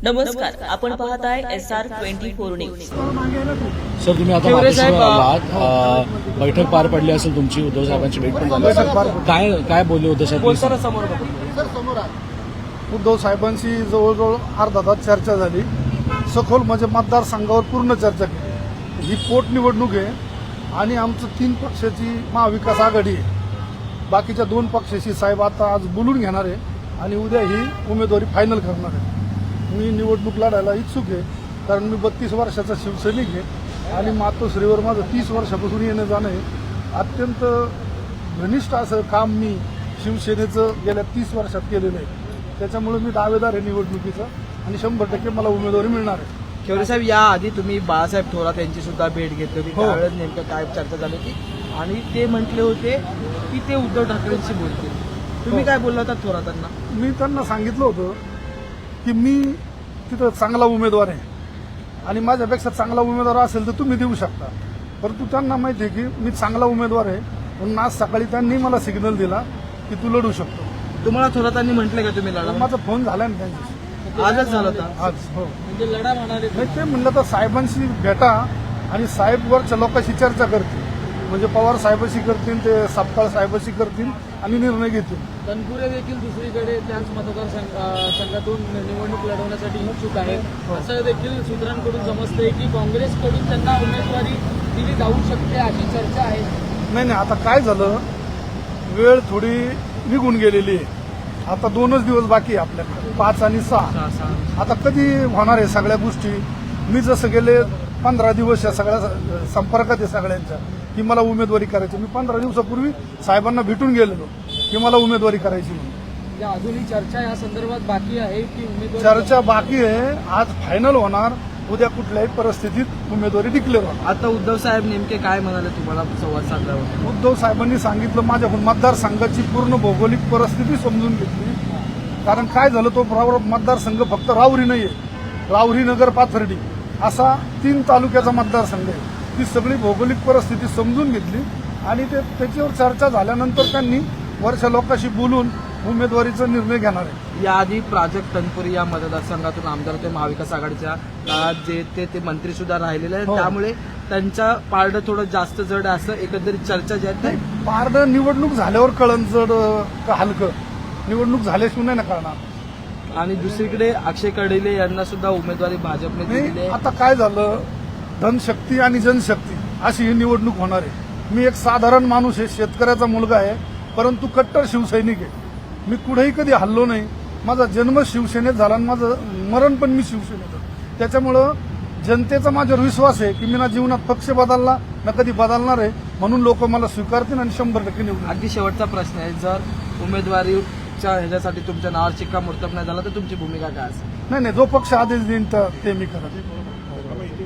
नमस्कार, आपण पाहत आहे SR24 न्यूज। सर, तुम्ही आता मातोश्रीवर आलात, बैठक पार पडली असेल तुमची, उद्धव साहेबांची भेट पण झाली, काय बोलले उद्धव साहेब? उद्धव साहेबांशी जवळजवळ अर्धा तास चर्चा झाली, सखोल म्हणजे मतदारसंघावर पूर्ण चर्चा केली। ही पोटनिवडणूक आहे आणि आमचं 3 पक्षाची महाविकास आघाडी आहे, बाकीच्या 2 पक्षाशी साहेब आता आज बोलून घेणार आहे आणि उद्या ही उमेदवारी फायनल करणार आहे। मी निवडणूक लढायला इच्छुक आहे, कारण मी 32 वर्षाचा शिवसैनिक आहे आणि मातोश्रीवर माझं 30 वर्षापासून येणं जाणं आहे। अत्यंत घनिष्ठ असं काम मी शिवसेनेचं गेल्या 30 वर्षात केलेलं आहे, त्याच्यामुळे मी दावेदार आहे निवडणुकीचा आणि 100% मला उमेदवारी मिळणार आहे। खैरे साहेब, याआधी तुम्ही बाळासाहेब थोरात यांची सुद्धा भेट घेतली होती, त्यावेळेस नेमकं काय चर्चा झाली होती आणि ते म्हटले होते की ते उद्धव ठाकरेंशी बोलतील, तुम्ही काय बोलला होता थोरातांना? मी त्यांना सांगितलं होतं की मी तिथं चांगला उमेदवार आहे आणि माझ्यापेक्षा चांगला उमेदवार असेल तर तुम्ही देऊ शकता, परंतु त्यांना माहिती आहे की मी चांगला उमेदवार आहे म्हणून आज सकाळी त्यांनी मला सिग्नल दिला की तू लढू शकतो। तुम्हाला थोरातांनी म्हटलं का तुम्ही लढा? माझा फोन झाला ना त्यांच्याशी, आजच झाला होता आज। हो, म्हणजे लढा म्हणाले नाही ते म्हणलं तर साहेबांशी भेटा आणि साहेबवरच्या लोकांशी चर्चा करतील, म्हणजे पवार साहेबाशी करतील, ते सपकाळ साहेबाशी करतील आणि निर्णय घेतील। तनपुरे देखील दुसरीकडे त्याच मतदारसंघातून निवडणूक लढवण्यासाठी इच्छुक आहेत, असं देखील सूत्रांकडून समजतंय की काँग्रेसकडून त्यांना उमेदवारी दिली जाऊ शकते अशी चर्चा आहे। नाही, आता काय झालं, वेळ थोडी निघून गेलेली आहे, आता 2च दिवस बाकी आहे आपल्याकडे, 5 आणि 6। आता कधी होणार आहे सगळ्या गोष्टी? मी जसं गेले 15 दिवस या सगळ्या संपर्कात आहे सगळ्यांच्या की मला उमेदवारी करायची। मी 15 दिवसापूर्वी साहेबांना भेटून गेलेलो की मला उमेदवारी करायची म्हणून। अजूनही चर्चा या संदर्भात बाकी आहे की उमेदवारी? चर्चा बाकी आहे, आज फायनल होणार, उद्या कुठल्याही परिस्थितीत उमेदवारी डिक्लेअर होणार। आता उद्धव साहेब नेमके काय म्हणाले तुम्हाला संवाद साधल्यावर? उद्धव साहेबांनी सांगितलं माझ्याकडून मतदारसंघाची पूर्ण भौगोलिक परिस्थिती समजून घेतली, कारण काय झालं, तो मतदारसंघ फक्त राहुरी नाहीये, राहुरी, नगर, पाथर्डी असा 3 तालुक्याचा मतदारसंघ आहे। ती सगळी भौगोलिक परिस्थिती समजून घेतली आणि त्याच्यावर चर्चा झाल्यानंतर त्यांनी वरच्या लोकांशी बोलून उमेदवारीचा निर्णय घेणार आहे। याआधी प्राजक्त तनपुरे या मतदारसंघातून आमदार ते महाविकास आघाडीच्या काळात जे ते मंत्री सुद्धा राहिलेले आहेत, त्यामुळे त्यांच्या पारडं थोडं जास्त जड आहे असं एकंदरीत चर्चा जी आहे। पारडं निवडणूक झाल्यावर कळण जड का हलकं, निवडणूक झाल्याशिवाय नाही ना कळणार। आणि दुसरीकडे अक्षय कडेले यांना सुद्धा उमेदवारी भाजपने दिली आहे। आता काय झालं, धनशक्ती आणि जनशक्ती अशी ही निवडणूक होणार आहे। मी एक साधारण माणूस आहे, शेतकऱ्याचा मुलगा आहे, परंतु कट्टर शिवसैनिक आहे। मी कुठेही कधी हल्लो नाही, माझा जन्म शिवसेनेत झाला आणि माझं मरण पण मी शिवसेनेत, त्याच्यामुळं जनतेचा माझ्यावर विश्वास आहे की मी ना जीवनात पक्ष बदलला ना कधी बदलणार आहे, म्हणून लोक मला स्वीकारतील आणि 100% निवडून। अगदी शेवटचा प्रश्न आहे, जर उमेदवारीच्या ह्याच्यासाठी तुमच्या नावावर शिक्कामोर्तब नाही झाला तर तुमची भूमिका काय असेल? नाही, जो पक्ष आदेश देईन ते मी करत।